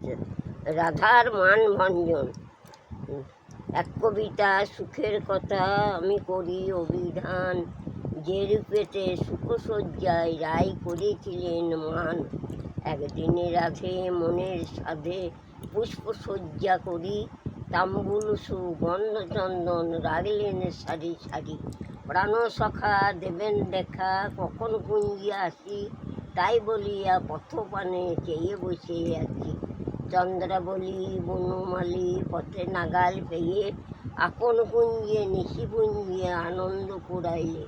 হয়েছে। রাধার মান ভঞ্জন। এক কবিতা সুখের কথা আমি করি অভিধান, যে রূপেতে সুখসজ্জায় রায় করেছিলেন মান। একদিনে রাধে মনের সাধে পুষ্পসজ্জা করি, তাম্বুল সুগন্ধ চন্দন রাখলেন সারি সারি। প্রাণ সখা দেবেন দেখা কখন কুঞ্জে আসি, তাই বলিয়া পথপানে চেয়ে বসে আছি। চন্দ্রাবলী বনমালী পথে নাগাল পেয়ে, আপন কুঞ্জে নিশিপুঞ্জে আনন্দ কুড়াইলে।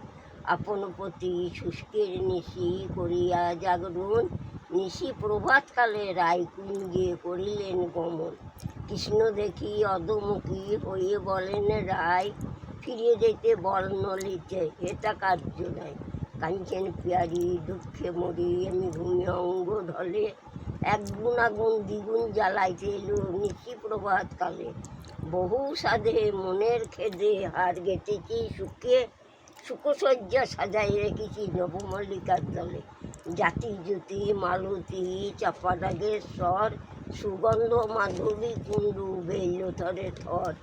আপন প্রতি শুষ্কের নিশি করিয়া জাগরণ, নিশি প্রভাতকালে রায়কুঞ্জে করিলেন গমন। কৃষ্ণ দেখি অধমুখী হয়ে বলেন রায়, ফিরে যেতে বর্ণলিতে এটা কার্য নয়। কাঞ্চন পিয়ারি দুঃখে মরি আমি ভূমি অঙ্গ ঢলে, এক গুণ আগুন দ্বিগুণ জ্বালাইতে এলো নিশি প্রভাতকালে। বহু সাধে মনের খেদে হার গেতেছি সুখে, সুখসজ্জা সাজাই রেখেছি নবমল্লিকার তলে। জাতি জ্যোতি মালতী চাপাডাগের স্বর, সুগন্ধ মাধবী কুণ্ডু বেল্ল থরে থর।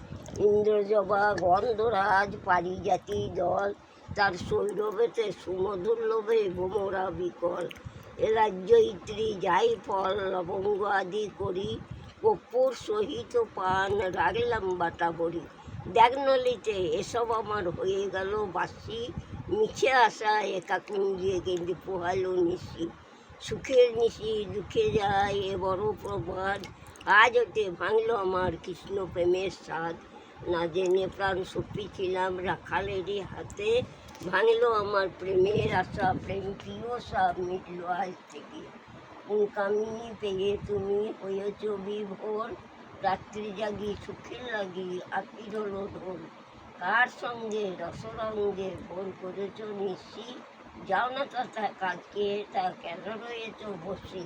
ইন্দ্রজবা গন্ধরাজ পারিজাতি দল, তার সৌরভেতে সুমধুর লোভে ভোমরা বিকল। এলাজ্জয়িত্রী যাই ফল লবঙ্গ আদি করি, কর্পূর সহিত পান রাখলাম বাটা বড়ি। দেখ নলিতে এসব আমার হয়ে গেল বাসি, মিছে আসা একা কুঞ্জে কেঁদে পোহালো নিশি। সুখের নিশি দুঃখে যায় এ বড় প্রবাদ, আজ হতে ভাঙল আমার কৃষ্ণ প্রেমের স্বাদ। না জেনে প্রাণ সপিছিলাম রাখালেরই হাতে, ভাঙল আমার প্রেমের আশা, প্রেম প্রিয় সব মিটল আজ থেকে। কোন কামিনী পেয়ে তুমি হয়েছ বিভোর, রাত্রি জাগি সুখের লাগি আপির হলো ঢোল। কার সঙ্গে রসরঙ্গে ভোর করেছ নিশি, যাও না তথা কাজকে তা কেন রয়েছ বসে।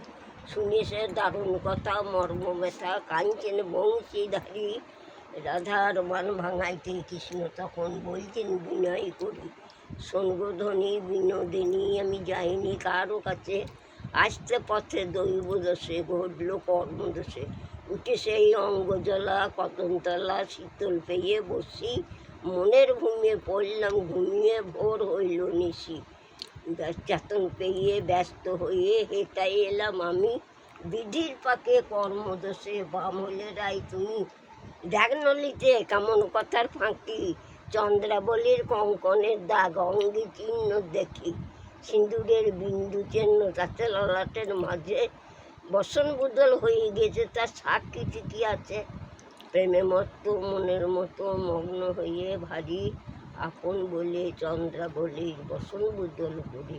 শুনে সে দারুণ কথা মর্ম ব্যথা কাঞ্চন বংশীধারী, রাধার মান ভাঙাইতে কৃষ্ণ তখন বলছেন বিনয় করি। সঙ্গধ্বনি বিনোদিনী আমি যাইনি কারো কাছে, আসতে পথে দৈব দোষে ঘটল কর্মদোষে। উঠে সেই অঙ্গজলা কদমতলা শীতল পেয়ে বসি, মনের ঘুমিয়ে পড়লাম ঘুমিয়ে ভোর হইল নিশি। চেতন পেয়ে ব্যস্ত হয়ে হেঁটাই এলাম আমি, বিধির পাকে কর্মদোষে বাম হলে রাই তুমি। দেখ নলিতে কেমন কথার ফাঁকি, চন্দ্রাবলীর কঙ্কনের দাগ অঙ্গি চিহ্ন দেখি। সিঁদুরের বিন্দু চিহ্ন তাতে ললাটের মাঝে, বসন বদল হয়ে গেছে তার সাক্ষী ঠিকই আছে। প্রেমে মতো মনের মতো মগ্ন হয়ে ভারী, আপন বলে চন্দ্রাবলীর বসন বদল করি।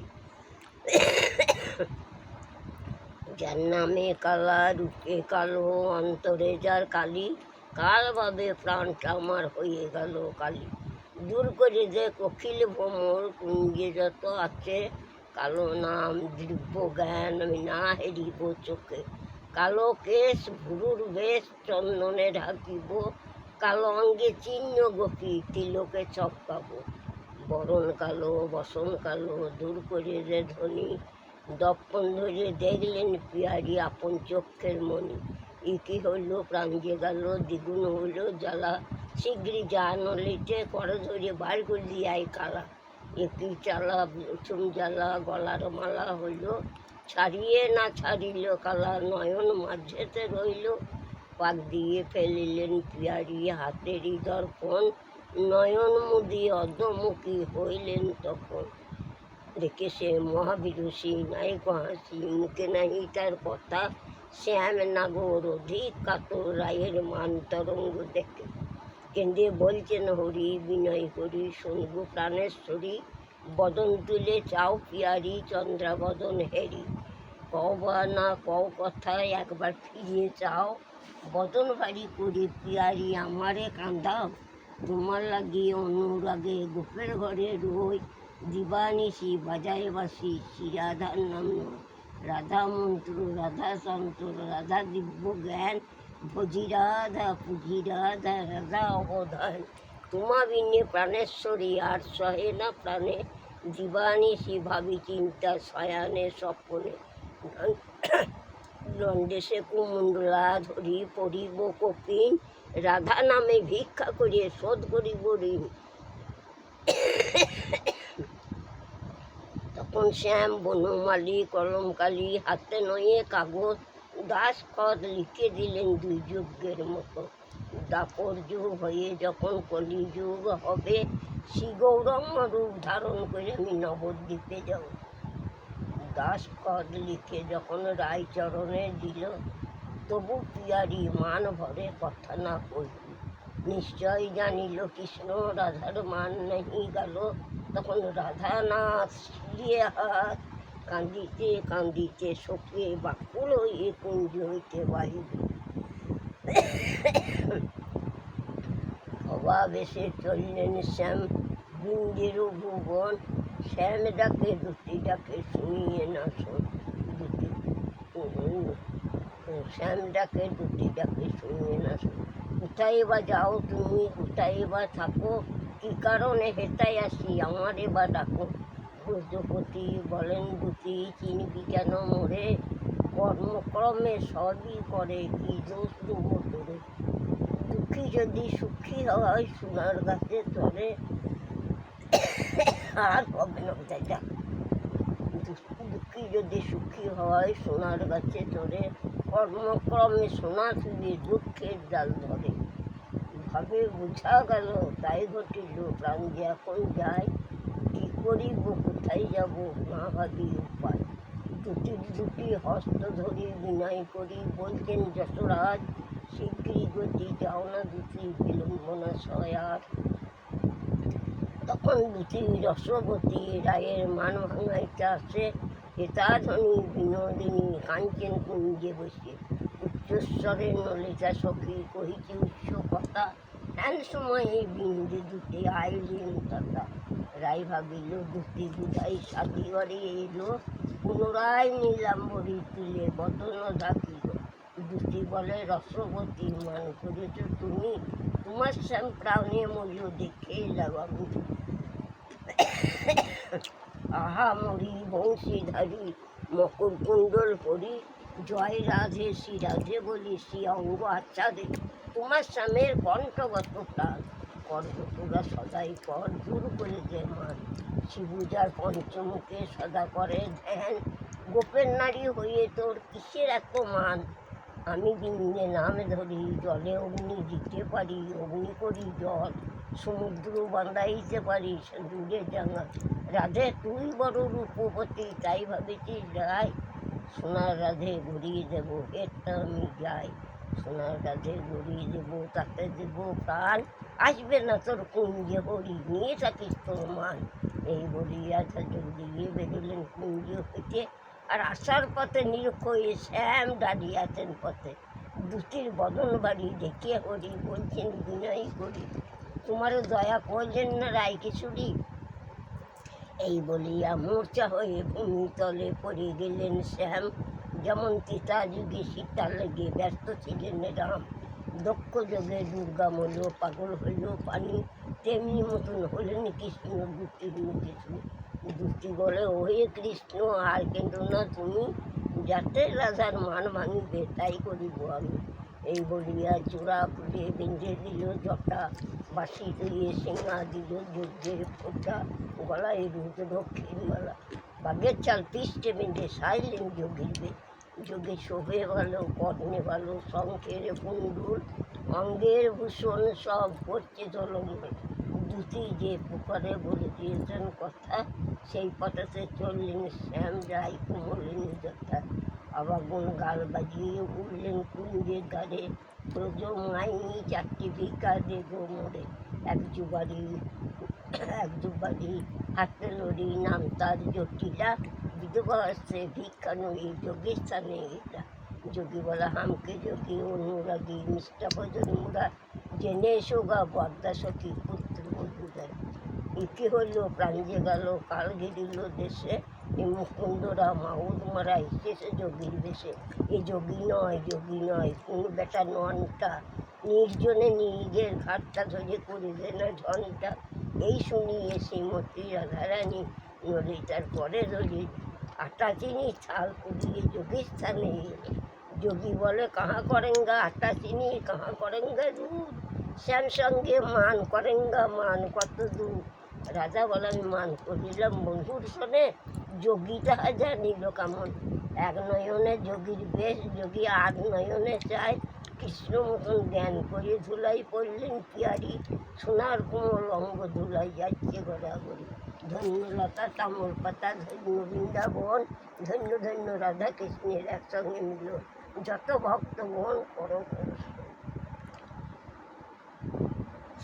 যার নামে কালা রূপে কালো অন্তরে যার কালি, কাল ভাবে প্রাণটা আমার হয়ে গেল কালি। দূর করে যে অখিল ভ্রমর কুঞ্জে যত আছে, কালো নাম দিব্য জ্ঞান আমি না হেরিব চোখে। কালো কেশ ভুরুর বেশ চন্দনে ঢাকিব, কালো অঙ্গে চিহ্ন গোপী তিলকে চপকাবো। বরণ কালো বসন কালো দূর করে যে ধ্বনি, দর্পণ ধরে দেখলেন পিয়ারি আপন চক্ষের মণি। এ কি হইল প্রাণ যে গেল দ্বিগুণ হইল জ্বালা, শীঘ্রই যা নলিতে কর ধরে বার করে দিয়াই কালা। একই চালা চুম জ্বালা গলার মালা হইল, ছাড়িয়ে না ছাড়িল কালা নয়ন মাঝেতে রইল। পাক দিয়ে ফেলিলেন পিয়ারি হাতেরই দর্পণ, নয়ন মুদি অধমুখী হইলেন তখন। দেখে সে মহাবিদুষী নায়ক হাসি, মুখে নাহি তার কথা, শ্যাম নাগর অধিক কাতর রায়ের মান তরঙ্গ দেখে। কেন্দ্রে বলছেন হরি বিনয় করি শুনবো প্রাণেশ্বরী, বদন তুলে চাও পিয়ারি চন্দ্রাবদন হেরি। কও বা না কও কথায় একবার ফিরিয়ে চাও, বদন ভারী করি পিয়ারি আমারে কাঁদাও। তোমার লাগি অনুরাগে গোপের ঘরে রই, দিবানিশি বাজায় বাসি শ্রী রাধার নাম নয়। রাধা মন্ত্র রাধা তন্ত্র রাধা দিব্য জ্ঞান, ভজি রাধা পুজি রাধা রাধা অবধান। তোমা বিনে প্রাণেশ্বরী আর সহে না প্রাণে, দিবানিশি ভাবি চিন্তা শয়ানে স্বপ্নে। লণ্ডেশে কুমণ্ডলা ধরি পড়িব কপিন, রাধা নামে ভিক্ষা করিয়ে শোধ করিব ঋণ। তখন শ্যাম বনমালী কলমকালি হাতে নয়ে কাগজ দাসখত লিখে দিলেন দুই যজ্ঞের মতো। দাপর যুগ হয়ে যখন কলিযুগ হবে, শ্রী গৌরঙ্গ রূপ ধারণ করে আমি নবদ্বীপে যাব। দাসখত লিখে যখন রায়চরণে দিল, তবু পিয়ারি মান ভরে কথা না কইল। নিশ্চয় জানিল কৃষ্ণ রাধার মান নাহি গেল, তখন রাধা নাথ শিলিয়ে হাত, কান্দিতে কান্দিতে শোকে বাকুল হয়ে কুঞ্জ হইতে বাহির। অবাবেশে চললেন শ্যাম বৃন্দের ভুবন, শ্যাম ডাকে দুটি ডাকে শুনিয়ে না শোন। দুটি শ্যাম ডাকে দুটি ডাকে শুনিয়ে না শোন। কোথায় বা যাও তুমি, কোথায় বা থাকো, কি কারণে হেতায় আসি আমারে বা ডাকো। ব্রজপতি বলেন দুটি চিনবি কেন মোরে, কর্মক্রমে সবই করে কি দোষ দেব তোরে। দুঃখী যদি সুখী হয় সোনার গাছে চড়ে, আর হবে না যা। দুঃখী যদি সুখী হয় সোনার গাছে চড়ে, কর্মক্রমে সোনা তুলে দুঃখের জাল ধরে। ভাবে বোঝা গেল তাই ঘটিল প্রাণ যে এখন যায়, কি করিব কোথায় যাব না ভাবি উপায়। দুটি হস্ত ধরি বিনয় করি বলছেন যশোরাজ, শীঘ্রই গতি যাও না দুটি বিলম্ব না সয় আর। তখন দুটি রসবতী রায়ের মান ভাঙাইতে আসে, হেতাধনী বিনোদিনী কাঞ্চন কুঞ্জে বসে। উচ্চস্বরের নলিতা সখী কহিতে উচ্চ কথা, এন সময়ে বিন্দু দুটি আইলেন তথা। রায় ভাবিল দুটি বুঝাই সাথী ঘরে এলো, পুনরায় নীলাম্বরী তুলে বদন ঢাকিল। দুটি বলে রসবতী মান করেছ তুমি, তোমার শ্যাম প্রাণে মূল্য দেখে এলাম আমি। আহা মরি বংশীধারী মকর কুণ্ডল পরি, জয় রাধে শ্রী রাধে বলি শ্রী অঙ্গ আচ্ছাদে। তোমার স্বামীর কণ্ঠগত প্রাণ, কর্কটরা সদাই কর দূর করে যে মান। শিবুজার পঞ্চমুখে সদা করে ধ্যান, গোপের নারী হয়ে তোর কিসের এত মান। আমি বিন্দে নাম ধরি জলে অগ্নি দিতে পারি, অগ্নি করি জল সমুদ্র বাঁধাইতে পারি দূরে জাঙা। রাধে তুই বড় রূপবতী তাই ভাবেছিস রায়, সোনার রাধে গড়িয়ে দেবো হেরটা আমি যাই। সোনার রাধে গড়িয়ে দেবো তাতে দেবো প্রাণ, আসবে না তোর কুঞ্জে হরি নিয়ে থাকিস তোর মান। এই বলিয়া ঝাঁঝর দিয়ে বেরোলেন কুঞ্জ হইতে, আর আসার পথে নিরক্ষ হয়ে শ্যাম দাঁড়িয়ে আছেন পথে। দুটির বদন বাড়ি দেখে হরি বলছেন বিনয় করি, তোমারও দয়া করলেন না রায় কিশোরী। এই বলিয়া মূর্ছা হয়ে ভূমিতলে পড়ে গেলেন শ্যাম, যেমন তিতা যুগে সীতা লেগে ব্যস্ত ছিলেন রাম। দক্ষ যোগে দুর্গা মূল্য পাগল হইল পানি, তেমনি মতন হলেন কৃষ্ণ দুটির মুখে শুনি। দুটি বলে ওহে কৃষ্ণ আর কেন না তুমি, যাতে রাধার মান ভাঙিবে তাই করিব আমি। এই বলিয়া চূড়া খুলে বেঁধে দিল জটা, বাসি দিয়ে সিঙা দিল যজ্ঞের ফোঁটা, গলায় রুদ দক্ষিণ মালা। বাঘের চাল পৃষ্ঠে বেঁধে সাইলেন যোগীর বেদ, যোগে শোভে ভালো কর্ণে ভালো শঙ্খের কুণ্ডুল, অঙ্গের ভূষণ সব করছে ঝলমল। দুটি যে পুকুরে বলে দিয়েছেন কথা, সেই পথে চললেন শ্যাম রায় কুমলিনী যথা। আবাগুন গাল বাজিয়ে উঠলেন কুঞ্জের ধারে, ব্রজ মাইনি চারটি ভিক্ষা দেবো মোড়ে। এক যুবাড়ি হাতে লড়ি নাম তার জটিলা, বিধবা আসছে ভিক্ষা নই যোগের স্থানে এটা। যোগী বলা হামকে যোগী অনুরাগী মিষ্টা ভজন মুরা, জেনে এসো গা বর্দা সখী পুত্র বধূরা। একে হইল প্রাণ যে গেল কাল ঘিরিল দেশে, এই মুকুন্দরা মাউদ মারা এসেছে যোগীর বেশে। এ যোগী নয় কোন বেটা ননটা, নির্জনে নিজের ঘাটটা ধরে করিলে না ঝনটা। এই শুনিয়ে শ্রীমতী রাধারানী নলিতার পরে ধরে আটা চিনি থাল পুড়িয়ে যোগীর স্থানে এলো। যোগী বলে কাহা করেঙ্গা আটা চিনি, কাহা করেঙ্গা দুধ, শ্যাম সঙ্গে মান করেঙ্গা মান কত দূর। রাজা বলে আমি মান করিলাম বন্ধুর শোনে, যোগী তাহা জানিল কেমন। এক নয়নে যোগীর বেশ, যোগী আর নয়নে চায়, কৃষ্ণ মতন জ্ঞান করে ধুলাই পড়লেন পিয়ারি, সোনার কোমল অঙ্গ ধুলাই যাচ্ছে গড়াগড়ি। ধন্যলতা তামল পাতা ধন্য বৃন্দাবন, ধন্য ধন্য রাধা কৃষ্ণের একসঙ্গে মিলন, যত ভক্তগণ করো করো।